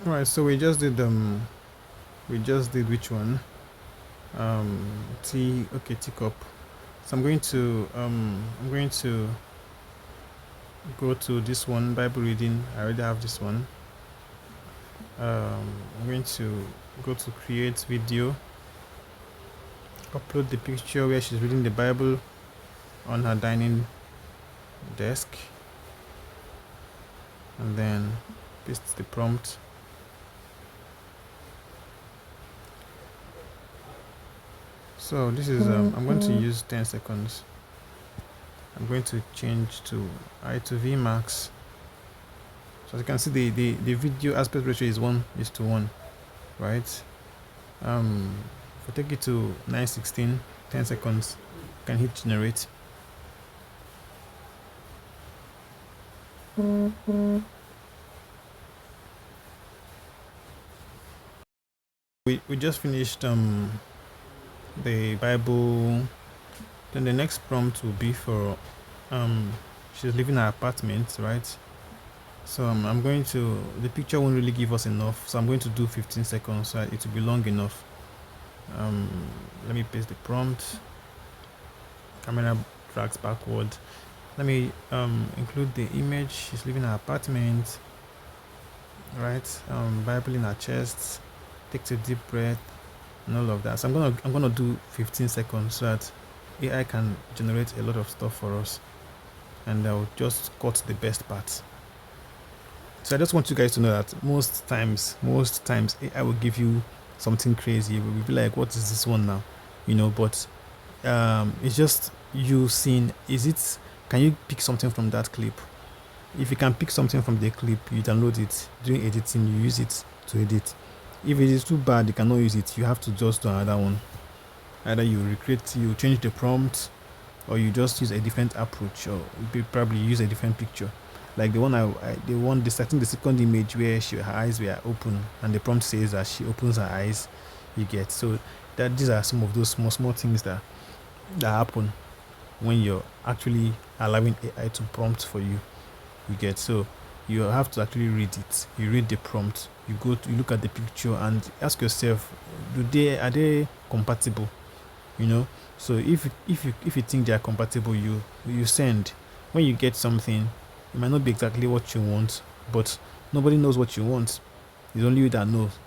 All right, so we just did which one? Teacup. So I'm going to go to this one, Bible reading. I already have this one. I'm going to go to create video, upload the picture where she's reading the Bible on her dining desk, and then paste the prompt. So this is I'm going to use 10 seconds. I'm going to change to I to V max. So as you can see, the video aspect ratio is 1:1, right? If I take it to 9:16, 10 seconds, you can hit generate. We just finished the Bible. Then the next prompt will be for she's leaving her apartment, right? So I'm going to, the picture won't really give us enough, so I'm going to do 15 seconds so it will be long enough. Let me paste the prompt. Camera tracks backward. Let me include the image. She's leaving her apartment, right? Bible in her chest, takes a deep breath, and all of that. So I'm gonna do 15 seconds so that AI can generate a lot of stuff for us, and I'll just cut the best parts. So I just want you guys to know that most times AI will give you something crazy. We'll be like, what is this one now? But it's just you seeing, can you pick something from that clip? If you can pick something from the clip, you download it. During editing, you use it to edit. If it is too bad, you cannot use it. You have to just do another one. Either you change the prompt, or you just use a different approach, or probably use a different picture. Like the second image where her eyes were open, and the prompt says that she opens her eyes. You get, so that these are some of those small things that happen when you're actually allowing AI to prompt for you. You get, so you have to actually read it. You read the prompt. You look at the picture and ask yourself, are they compatible? So if you think they are compatible, you send. When you get something, it might not be exactly what you want, but nobody knows what you want. It's only you that knows.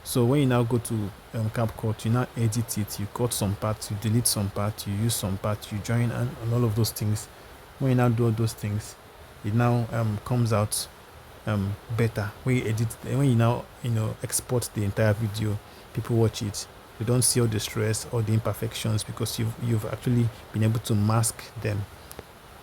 So when you now go to CapCut, you now edit it. You cut some parts, you delete some parts, you use some parts, you join, and all of those things. When you now do all those things, it now comes out better. When you edit, when you now export the entire video, people watch it. They don't see all the stress or the imperfections because you've actually been able to mask them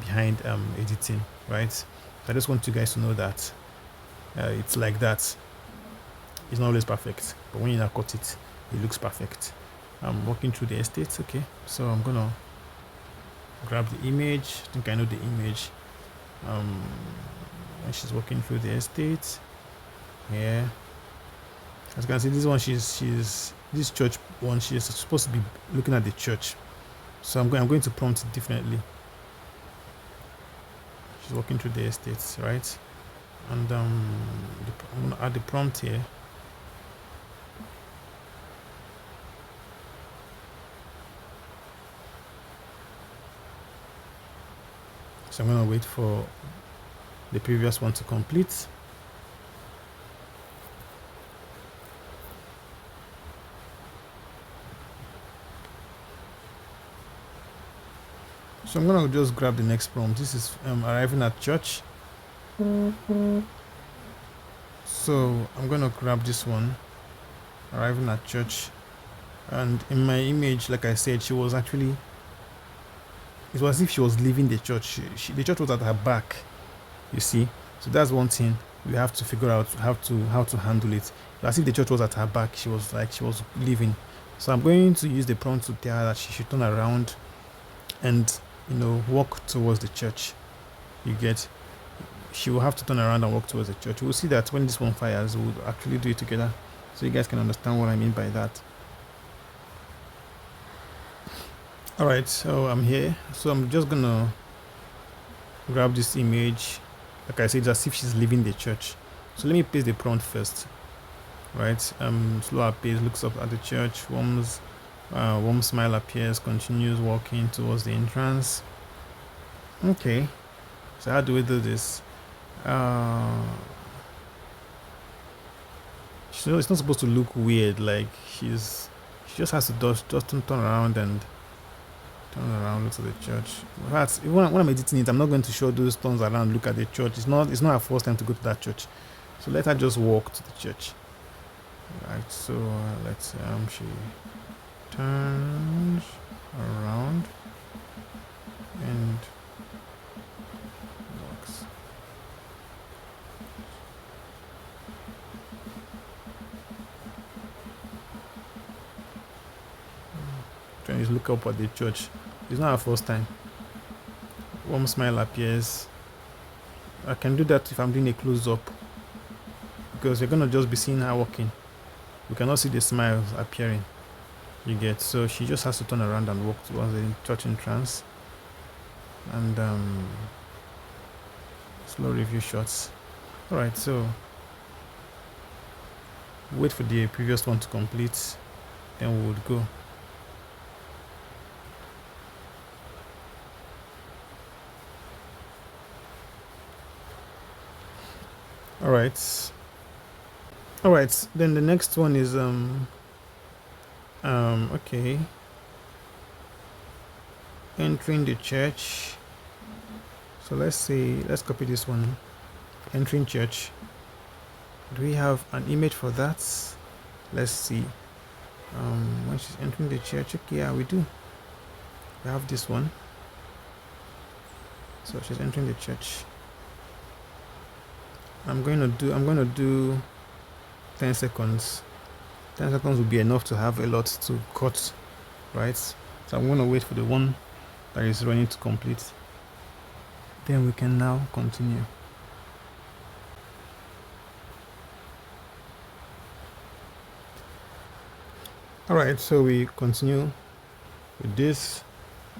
behind editing, right? I just want you guys to know that it's like that. It's not always perfect, but when you now cut it, it looks perfect. I'm walking through the estate. Okay, so I'm gonna grab the image. I think I know the image. When she's walking through the estate, yeah. As you can see, this one, this church one, she's supposed to be looking at the church. So I'm going to prompt it differently. She's walking through the estates, right? And I'm gonna add the prompt here. So I'm gonna wait for the previous one to complete. So I'm gonna just grab the next prompt. This is arriving at church. So I'm gonna grab this one, arriving at church. And in my image, like I said, it was as if she was leaving the church. The church was at her back, you see. So that's one thing we have to figure out how to handle it. As if the church was at her back, she was leaving. So I'm going to use the prompt to tell her that she should turn around and walk towards the church. You get, she will have to turn around and walk towards the church. We'll see that when this one fires, we'll actually do it together, so you guys can understand what I mean by that. All right, so I'm here. So I'm just gonna grab this image. Like I said, as if she's leaving the church. So let me paste the prompt first. right? Slower pace, looks up at the church, warm smile appears, continues walking towards the entrance. Okay, so how do we do this? It's not supposed to look weird. Like she just has to just turn around and look at the church. In fact, even when I'm editing it, I'm not going to show those turns around, look at the church. It's not her first time to go to that church, so let her just walk to the church. Right. So let's say she turns around and walks. Trying to look up at the church. It's not our first time. Warm smile appears. I can do that if I'm doing a close-up, because you're gonna just be seeing her walking. You cannot see the smiles appearing. You get, so she just has to turn around and walk towards the church entrance. And slow review shots. All right, so wait for the previous one to complete, then we would go. All right. Then the next one is okay. Entering the church. So let's copy this one. Entering church. Do we have an image for that? Let's see. When she's entering the church, okay, yeah, we do. We have this one. So she's entering the church. I'm going to do 10 seconds. 10 seconds will be enough to have a lot to cut, right? So I'm going to wait for the one that is running to complete. Then we can now continue. All right, so we continue with this.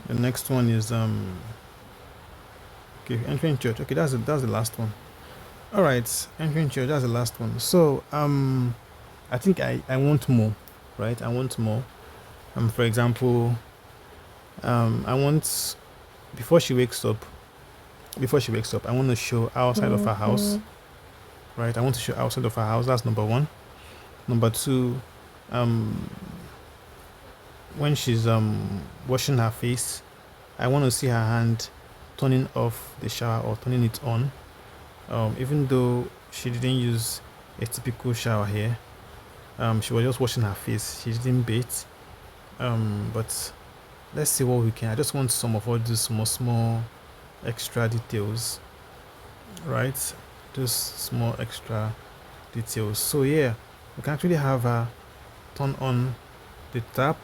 The next one is okay, entering church. Okay, that's the last one. All right, entering church, that's the last one. So I think I want more, right? I want more. For example, I want before she wakes up, I want to show outside of her house, right? I want to show outside of her house. That's number one. Number two, when she's washing her face, I want to see her hand turning off the shower or turning it on. Even though she didn't use a typical shower here, she was just washing her face. She didn't bathe. But let's see what we can. I just want some of all these small extra details, right? Just small extra details. So yeah, we can actually have her turn on the tap,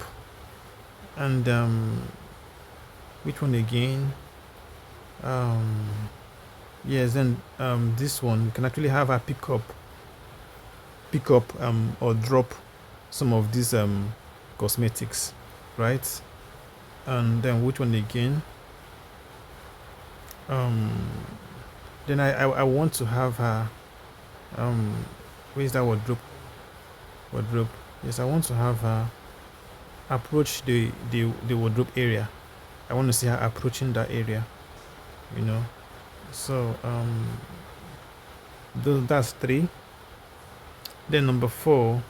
and which one again? Yes, then this one we can actually have her pick up or drop some of these cosmetics, right? And then which one again? Then I want to have her where's that wardrobe? Yes, I want to have her approach the wardrobe area. I want to see her approaching that area, you know. So that's 3. Then number 4,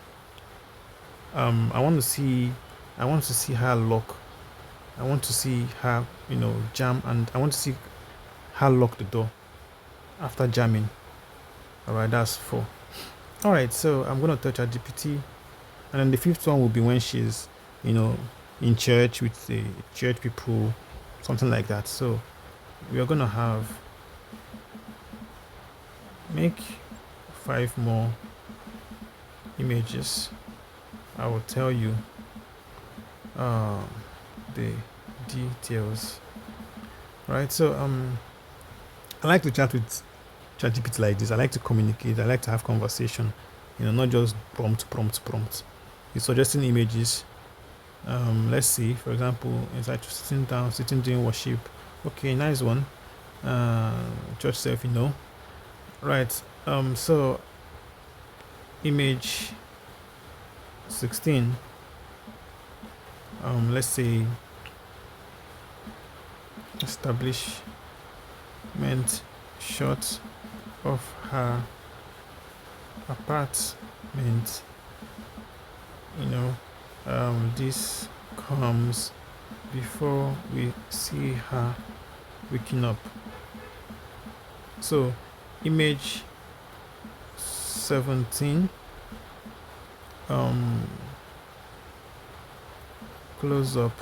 I want to see her lock. I want to see her, jam, and I want to see her lock the door after jamming. All right, that's 4. All right, so I'm gonna touch ChatGPT, and then the 5th one will be when she's, in church with the church people, something like that. So we are gonna make 5 more images. I will tell you the details. Right, so I like to chat with ChatGPT like this. I like to communicate. I like to have conversation. Not just prompt. It's suggesting images. Let's see. For example, it's like sitting doing worship. Okay, nice one. Church self, Right. So image 16, let's say establishment shot of her apartment. This comes before we see her waking up. So image 17, close up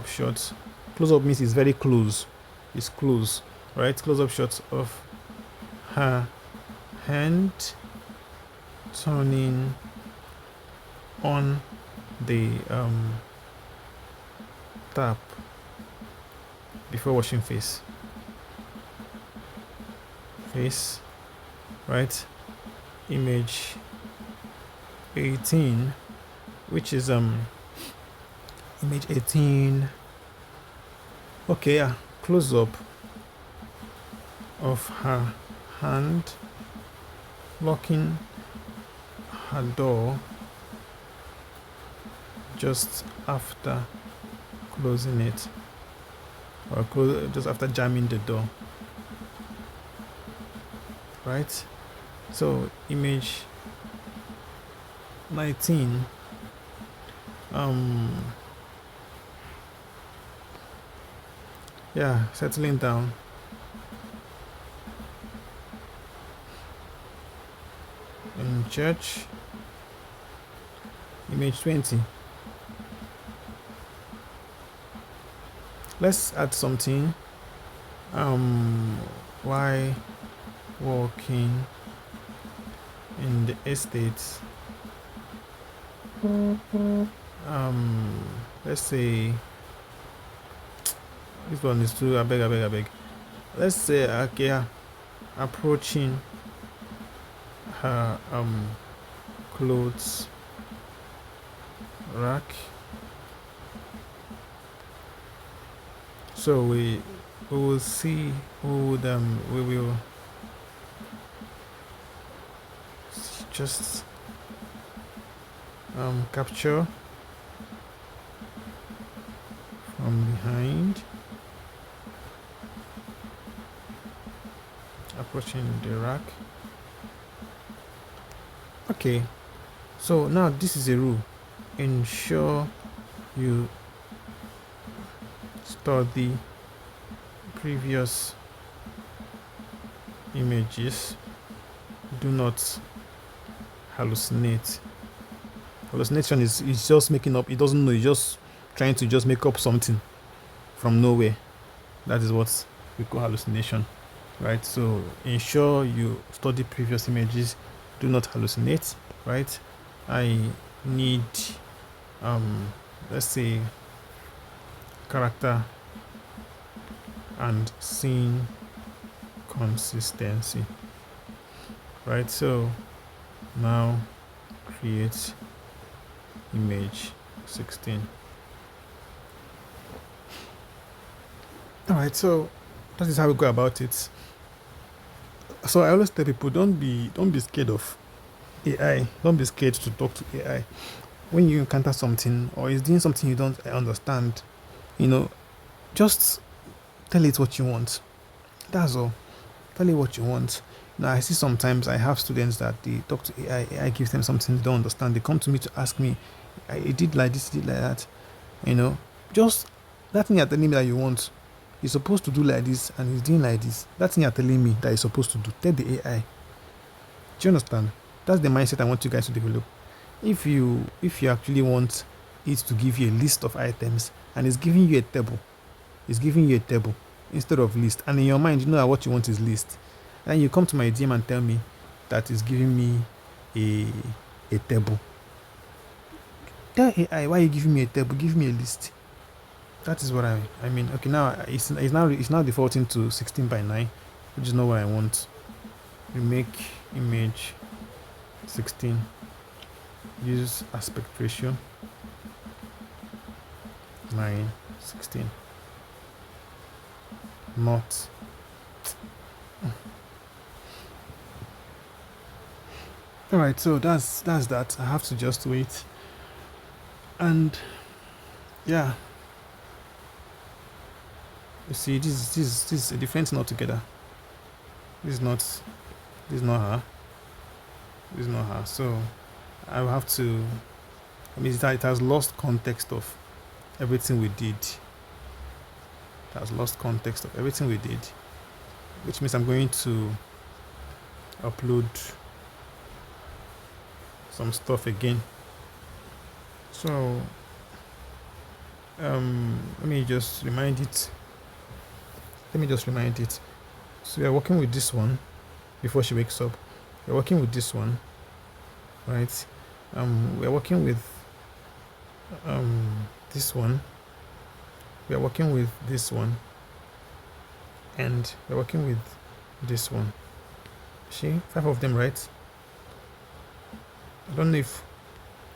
shots. Close up means it's very close, it's close, right? Close up shots of her hand turning on the tap before washing face, right? Image 18, which is image 18. Okay, yeah, close up of her hand locking her door just after closing it, or just after jamming the door, right? So image 19, yeah, settling down in church. Image 20, let's add something. Why walking in the estate, let's say this one is too, I beg. Let's say, okay, approaching her clothes rack. So we will see, we will just capture from behind, approaching the rack. Okay, so now this is a rule. Ensure you study previous images. Do not hallucinate. Hallucination is just making up. It doesn't know. It's just trying to just make up something from nowhere. That is what we call hallucination, right? So ensure you study previous images. Do not hallucinate, right? I need let's say character and scene consistency, right? So now create image 16. All right, so that is how we go about it. So I always tell people, don't be scared of AI. Don't be scared to talk to AI. When you encounter something or it's doing something you don't understand, just tell it what you want. That's all. Tell it what you want. Now I see sometimes I have students that they talk to AI. AI gives them something they don't understand. They come to me to ask me, I did like this, did like that. Just that thing you're telling me that you want. You're supposed to do like this and he's doing like this. That thing you're telling me that you're supposed to do. Tell the AI. Do you understand? That's the mindset I want you guys to develop. If you actually want it to give you a list of items and it's giving you a table instead of list, and in your mind you know that what you want is list, and you come to my DM and tell me that it's giving me a table. Tell AI, why are you giving me a table? Give me a list. That is what I mean. Okay, now it's now defaulting to 16:9, which is not what I want. We make image 16. Use aspect ratio 9:16. Not All right, so that's that. I have to just wait, and yeah, you see, this is a different thing altogether. This is not her. This is not her. So I will have to. I mean, it has lost context of everything we did. It has lost context of everything we did, which means I'm going to upload some stuff again. So let me just remind it. So we are working with this one before she wakes up. We're working with this one, right? We're working with this one. We are working with this one, and we're working with this one. See, 5 of them, right? I don't know if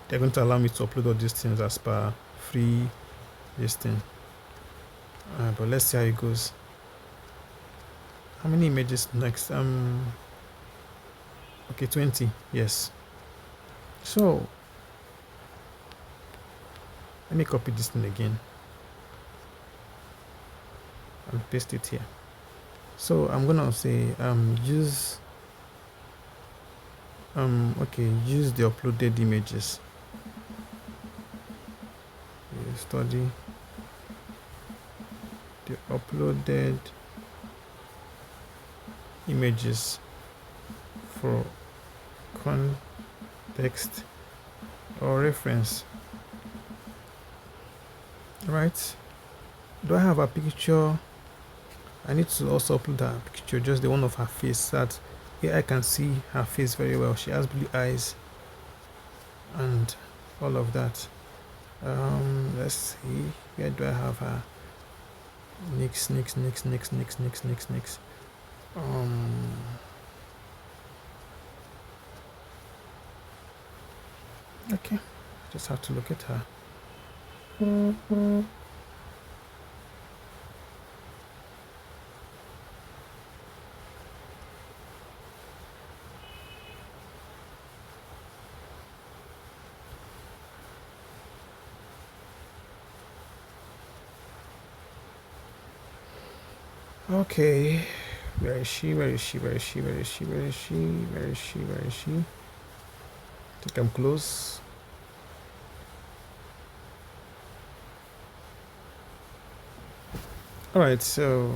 they're going to allow me to upload all these things as per free this thing, but let's see how it goes. How many images next? Okay, 20. Yes. So let me copy this thing again and paste it here. So I'm gonna say use use the uploaded images. Study the uploaded images for context or reference. Right? Do I have a picture? I need to also upload that picture, just the one of her face, so that AI can see her face very well. She has blue eyes and all of that. Let's see, where do I have her? Next. Okay, just have to look at her. Okay, where is she? I think I'm close. All right, so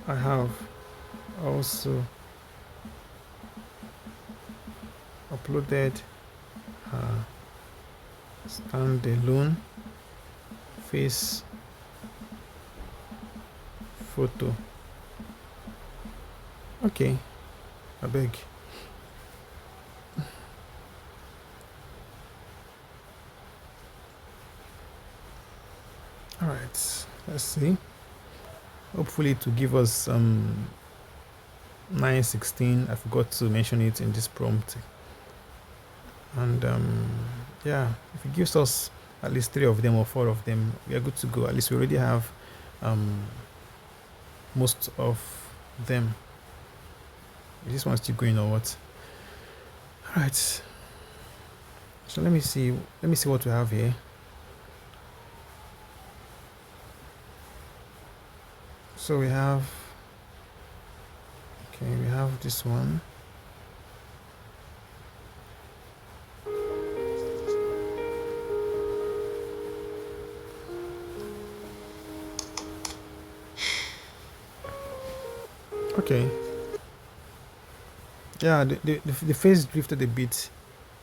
I have also uploaded her standalone face photo. Okay, I beg. All right, let's see. Hopefully to give us 916. I forgot to mention it in this prompt. And yeah, if it gives us at least 3 of them or 4 of them, we are good to go. At least we already have most of them. Is this one still going or what? All right, so let me see what we have here. So we have this one. Okay. Yeah, the face drifted a bit.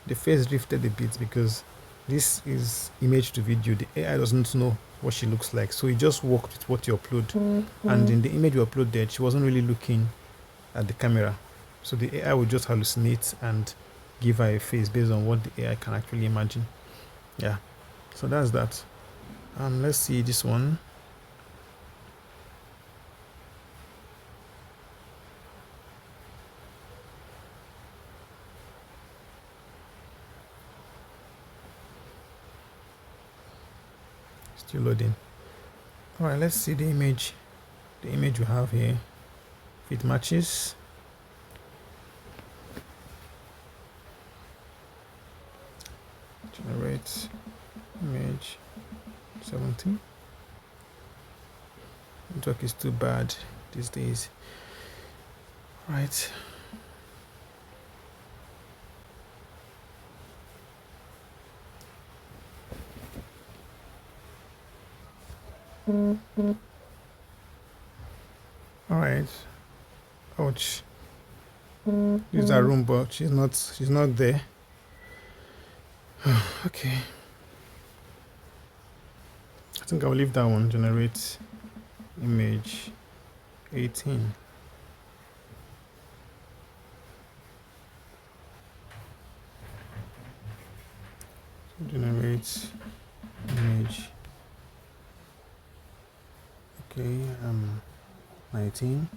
The face drifted a bit because this is image to video. The AI doesn't know what she looks like, so it just worked with what you upload. And in the image you uploaded, she wasn't really looking at the camera, so the AI will just hallucinate and give her a face based on what the AI can actually imagine. Yeah, so that's that. Let's see this one. Still loading. All right, let's see the image we have here. If it matches, right, image 17. Network is too bad these days. Right. All right. Ouch. This is our room, but she's not there. Okay. I think I'll leave that one. Generate image 18. Generate image. Okay, 19.